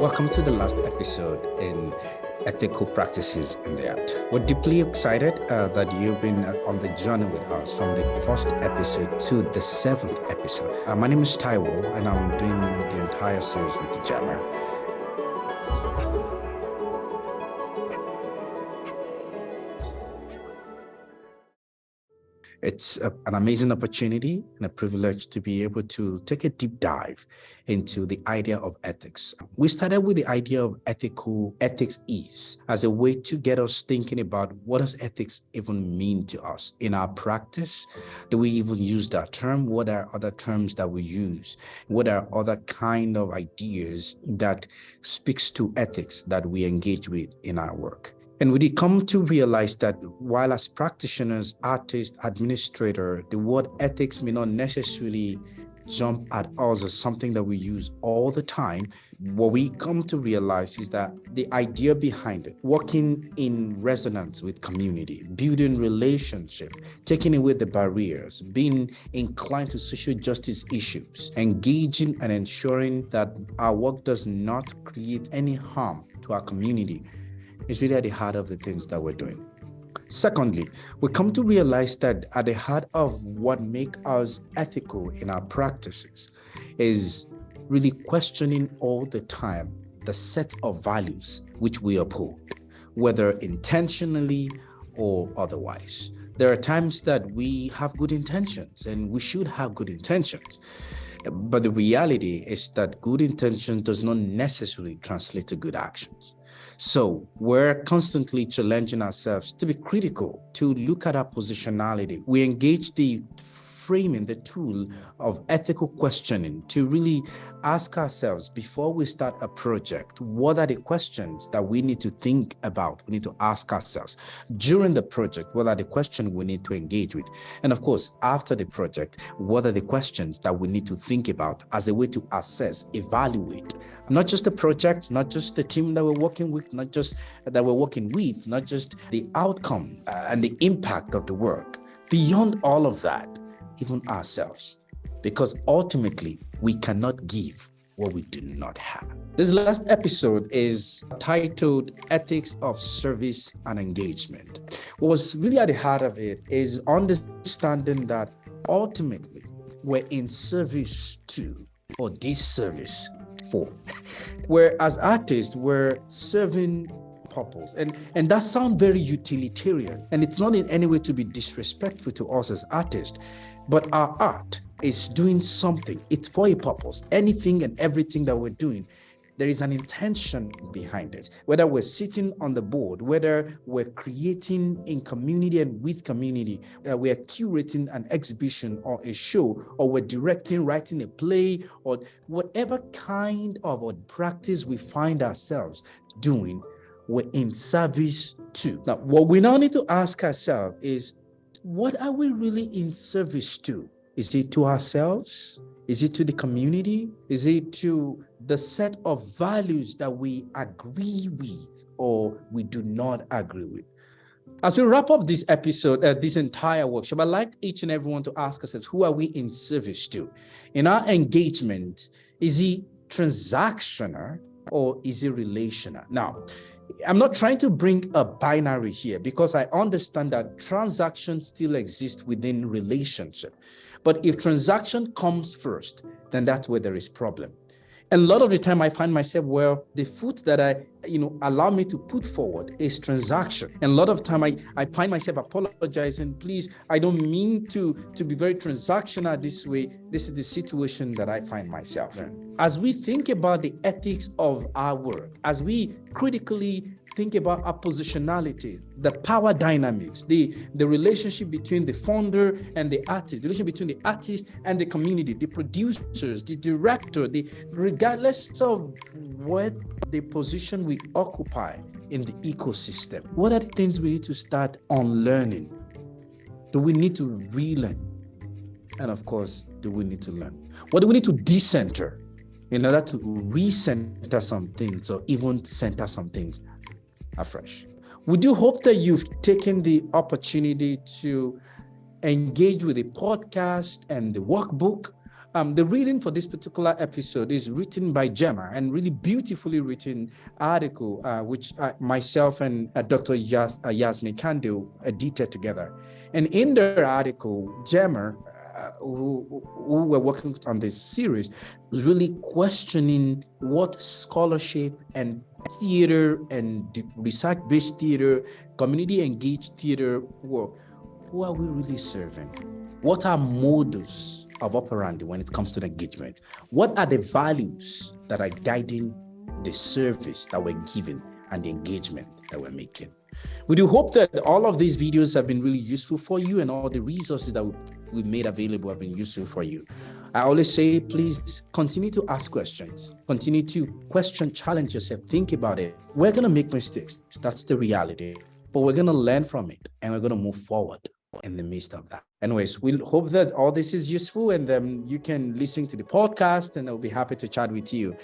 Welcome to the last episode in Ethical Practices in the Art. We're deeply excited that you've been on the journey with us from the first episode to the seventh episode. My name is Taiwo, and I'm doing the entire series with Jammer. It's an amazing opportunity and a privilege to be able to take a deep dive into the idea of ethics. We started with the idea of ethics is as a way to get us thinking about what does ethics even mean to us in our practice. Do we even use that term? What are other terms that we use? What are other kind of ideas that speaks to ethics that we engage with in our work? And we did come to realize that while as practitioners, artists, administrator, the word ethics may not necessarily jump at us as something that we use all the time, what we come to realize is that the idea behind it, working in resonance with community, building relationship, taking away the barriers, being inclined to social justice issues, engaging and ensuring that our work does not create any harm to our community, is really at the heart of the things that we're doing. Secondly, we come to realize that at the heart of what makes us ethical in our practices is really questioning all the time the set of values which we uphold, whether intentionally or otherwise. There are times that we have good intentions, and we should have good intentions. But the reality is that good intention does not necessarily translate to good actions. So we're constantly challenging ourselves to be critical, to look at our positionality. We engage the framing, the tool of ethical questioning to really ask ourselves before we start a project, what are the questions that we need to think about? We need to ask ourselves during the project, what are the questions we need to engage with? And of course, after the project, what are the questions that we need to think about as a way to assess, evaluate, not just the project, not just the team that we're working with, not just that we're working with, not just the outcome and the impact of the work. Beyond all of that, even ourselves, because ultimately we cannot give what we do not have. This last episode is titled Ethics of Service and Engagement. What's really at the heart of it is understanding that ultimately we're in service to or disservice for. Where as artists, we're serving purpose. And that sounds very utilitarian. And it's not in any way to be disrespectful to us as artists, but our art is doing something. It's for a purpose. Anything and everything that we're doing, there is an intention behind it. Whether we're sitting on the board, whether we're creating in community and with community, we're curating an exhibition or a show, or we're directing, writing a play, or whatever kind of practice we find ourselves doing, we're in service to. Now, what we now need to ask ourselves is, what are we really in service to? Is it to ourselves? Is it to the community? Is it to the set of values that we agree with or we do not agree with? As we wrap up this episode, this entire workshop, I'd like each and everyone to ask ourselves, who are we in service to? In our engagement, is it transactional or is it relational? Now, I'm not trying to bring a binary here because I understand that transactions still exist within relationship. But if transaction comes first, then that's where there is problem. And a lot of the time I find myself, well, the foot that allow me to put forward is transaction. And a lot of time I find myself apologizing, please, I don't mean to be very transactional this way. This is the situation that I find myself in. As we think about the ethics of our work, as we critically think about our positionality, the power dynamics, the relationship between the founder and the artist, the relationship between the artist and the community, the producers, the director, regardless of what the position we occupy in the ecosystem, what are the things we need to start unlearning? Do we need to relearn? And of course, do we need to learn? What do we need to decenter in order to recenter some things or even center some things afresh? We do hope that you've taken the opportunity to engage with the podcast and the workbook The reading for this particular episode is written by Gemma, and really beautifully written article, which myself and Dr. Yasmin Kando edited together. And in the article, Gemma, who were working on this series, was really questioning what scholarship and theater and research-based theater, community-engaged theater work. Who are we really serving? What are modus of operandi when it comes to the engagement? What are the values that are guiding the service that we're giving and the engagement that we're making? We do hope that all of these videos have been really useful for you, and all the resources that we made available have been useful for you. I always say, please continue to ask questions, continue to question, challenge yourself, think about it. We're going to make mistakes. That's the reality, but we're going to learn from it, and we're going to move forward in the midst of that. Anyways, we hope that all this is useful, and you can listen to the podcast, and I'll be happy to chat with you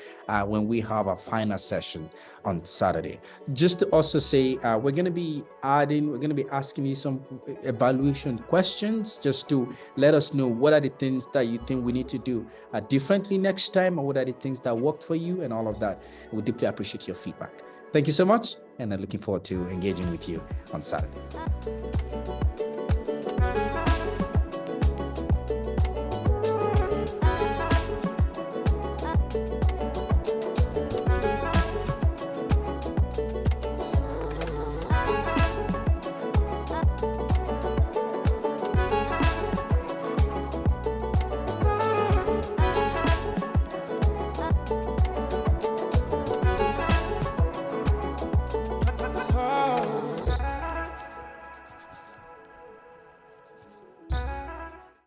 when we have our final session on Saturday. Just to also say, we're going to be asking you some evaluation questions, just to let us know what are the things that you think we need to do differently next time, or what are the things that worked for you, and all of that. We deeply appreciate your feedback. Thank you so much, and I'm looking forward to engaging with you on Saturday.